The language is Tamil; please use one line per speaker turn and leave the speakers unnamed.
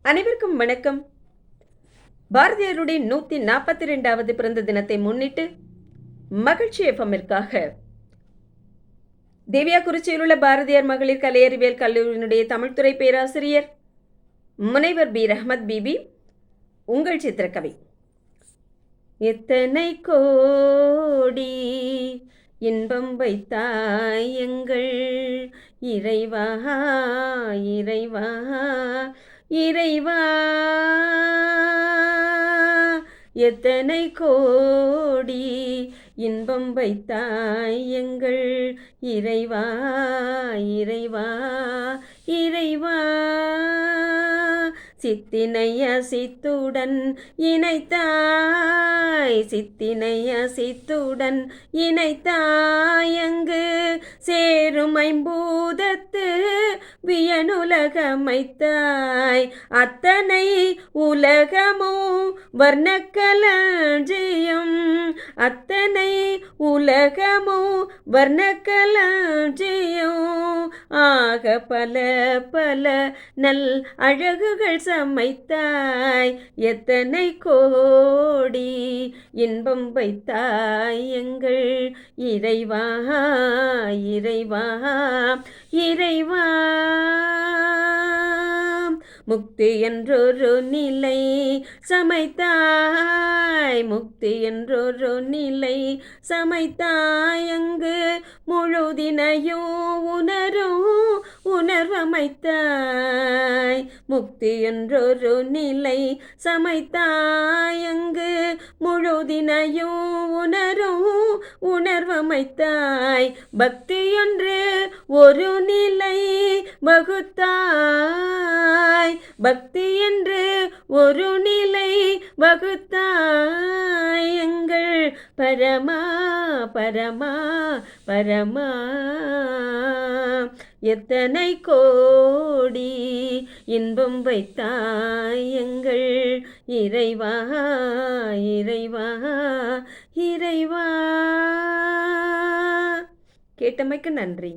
அனைவருக்கும் வணக்கம். பாரதியாருடைய 142வது பிறந்த தினத்தை முன்னிட்டு மகிழ்ச்சி எஃப்எம்மிற்காக தேவியா குறிச்சியில் உள்ள பாரதியார் மகளிர் கலை அறிவியல் கல்லூரியினுடைய தமிழ்துறை பேராசிரியர் முனைவர் பி ரஹ்மத் பிபி உங்கள் சித்திரக்கவி. எத்தனை கோடி இன்பம் வைத்தாய் எங்கள் இறைவா இறைவா இறைவா, எத்தனை கோடி இன்பம் வைத்தாய் எங்கள் இறைவா இறைவா இறைவா, சித்தினைய சித்துடன் இணைத்தாய் சித்தினைய சித்துடன் இணைத்தாய் அங்கு சேரும் ஐம்பூதத்து வியனுலகமைத்தாய், அத்தனை உலகமும் வர்ணக்கலஞ்சியம் அத்தனை உலகமும் வர்ணக்கலஞ்சியம் ஆக பல பல நல் அழகுகள் சமைத்தாய், எத்தனை கோடி இன்பம் வைத்தாய் எங்கள் இறைவா இறைவா இறைவா. முக்தி என்றொரு நிலை சமைத்தாய் முக்தி என்றொரு நிலை சமைத்தாய் அங்கு முழுதினையும் உணரும் உணர்வமைத்தாய், முக்தி என்றொரு நிலை சமைத்தாய் அங்கு முழுதினையும் உணரும் உணர்வமைத்தாய், பக்தி என்று ஒரு நிலை வகுத்தாய் பக்தி என்று ஒரு நிலை வகுத்தாய் எங்கள் பரமா பரமா பரமா, எத்தனை கோடி இன்பம் வைத்தாய் எங்கள் இறைவா இறைவா இறைவா. கேட்டமைக்கு நன்றி.